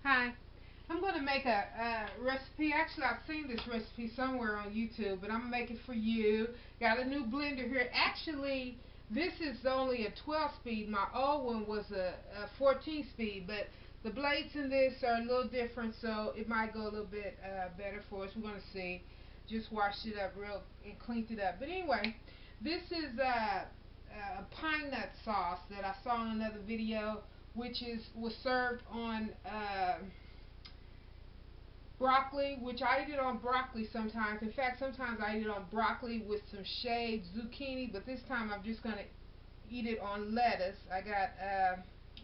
Hi, I'm going to make a recipe. Actually, I've seen this recipe somewhere on YouTube, but I'm going to make it for you. Got a new blender here. Actually, this is only a 12 speed. My old one was a 14 speed, but the blades in this are a little different, so it might go a little bit better for us. We're going to see. Just washed it up real and cleaned it up. But anyway, this is a pine nut sauce that I saw in another video, which was served on broccoli, which I eat it on broccoli sometimes. In fact, sometimes I eat it on broccoli with some shaved zucchini, but this time I'm just going to eat it on lettuce. I got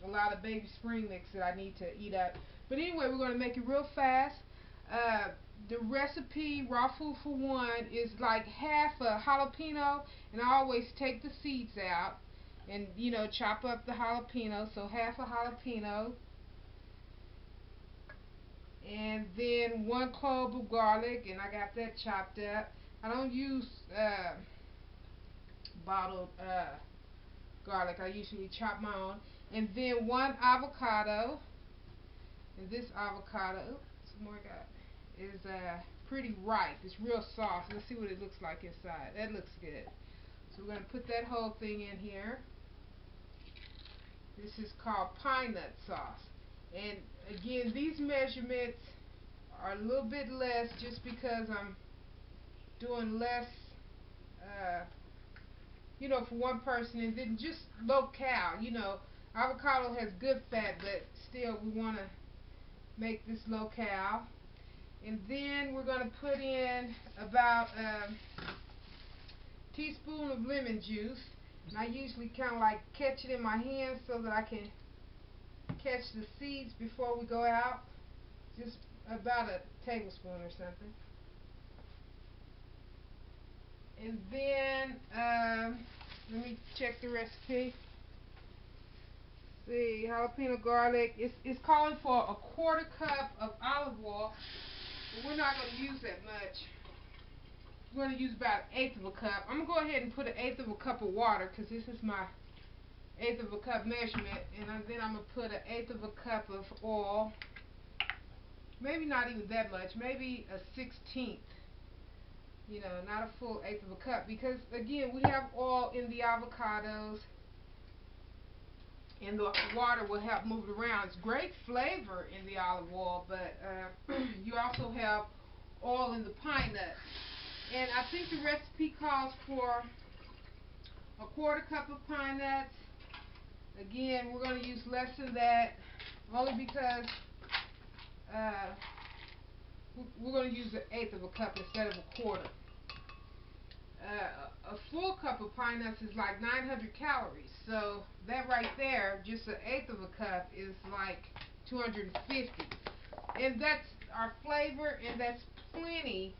a lot of baby spring mix that I need to eat up. But anyway, we're going to make it real fast. Uh, the recipe, raw food for one, is like half a jalapeno, and I always take the seeds out and, chop up the jalapeno. So half a jalapeno, and then one clove of garlic, and I got that chopped up. I don't use bottled garlic. I usually chop my own. And then one avocado, and this avocado, some more I got, is pretty ripe. It's real soft. Let's see what it looks like inside. That looks good. So we're going to put that whole thing in here. This is called pine nut sauce. And again, these measurements are a little bit less just because I'm doing less, uh, for one person, and then just low cal. Avocado has good fat, but still we want to make this low cal. And then we're going to put in about a teaspoon of lemon juice. And I usually kind of like catch it in my hands so that I can catch the seeds before we go out. Just about a tablespoon or something. And then, let me check the recipe. See, jalapeno garlic. It's calling for a quarter cup of olive oil, but we're not going to use that much. We're going to use about an eighth of a cup. I'm going to go ahead and put an eighth of a cup of water because this is my eighth of a cup measurement. And then I'm going to put an eighth of a cup of oil. Maybe not even that much. Maybe a 16th. Not a full eighth of a cup, because again, we have oil in the avocados, and the water will help move it around. It's great flavor in the olive oil, but you also have oil in the pine nuts. And I think the recipe calls for a quarter cup of pine nuts. Again, we're going to use less than that, only because we're going to use an eighth of a cup instead of a quarter. A full cup of pine nuts is like 900 calories. So that right there, just an eighth of a cup, is like 250. And that's our flavor, and that's plenty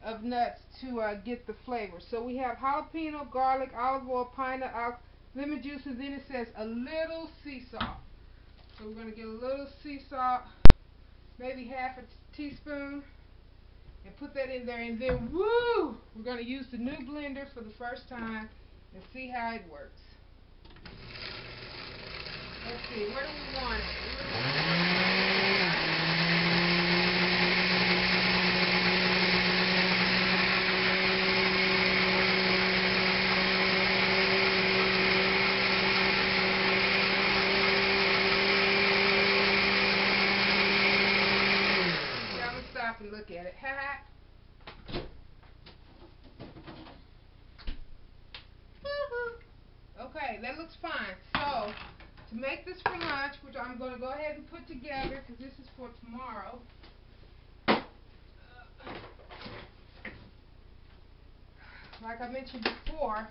of nuts to get the flavor. So we have jalapeno, garlic, olive oil, pine nut, lemon juice, and then it says a little sea salt. So we're going to get a little sea salt, maybe half a teaspoon, and put that in there, and then woo, we're going to use the new blender for the first time and see how it works. Let's see, where do we want it? Yeah, I'm going to stop and look at it. Okay, that looks fine. So, to make this for lunch, which I'm going to go ahead and put together because this is for tomorrow. Like I mentioned before,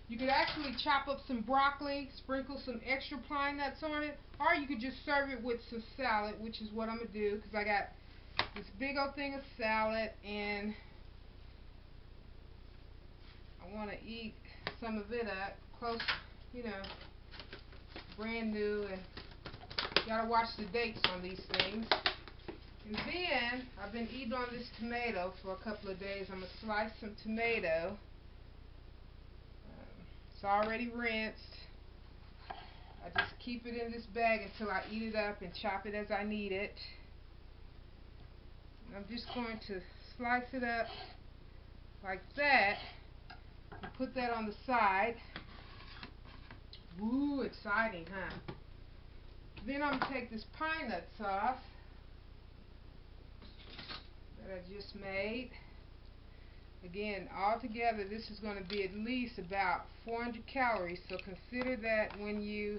you could actually chop up some broccoli, sprinkle some extra pine nuts on it, or you could just serve it with some salad, which is what I'm going to do because I got this big old thing of salad and I want to eat some of it up close, brand new, and gotta watch the dates on these things. And then I've been eating on this tomato for a couple of days. I'm gonna slice some tomato. It's already rinsed. I just keep it in this bag until I eat it up and chop it as I need it. And I'm just going to slice it up like that and put that on the side. Ooh, exciting, huh? Then I'm going to take this pine nut sauce that I just made. Again, altogether this is going to be at least about 400 calories, so consider that when you,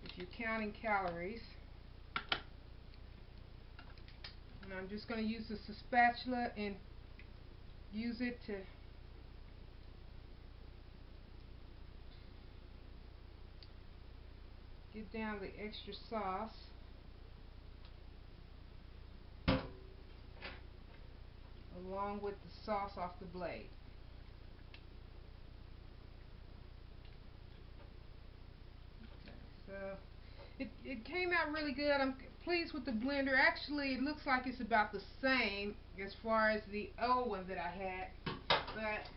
if you're counting calories. And I'm just going to use this spatula and use it to get down the extra sauce. Along with the sauce off the blade. Okay, so it came out really good. I'm pleased with the blender. Actually, it looks like it's about the same as far as the old one that I had, but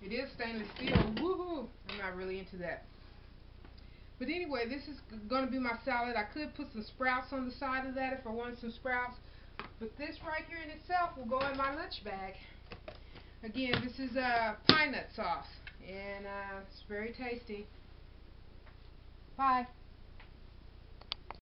it is stainless steel. Woohoo! I'm not really into that. But anyway, this is going to be my salad. I could put some sprouts on the side of that if I wanted some sprouts, but this right here in itself will go in my lunch bag. Again, this is pine nut sauce, and it's very tasty. Bye.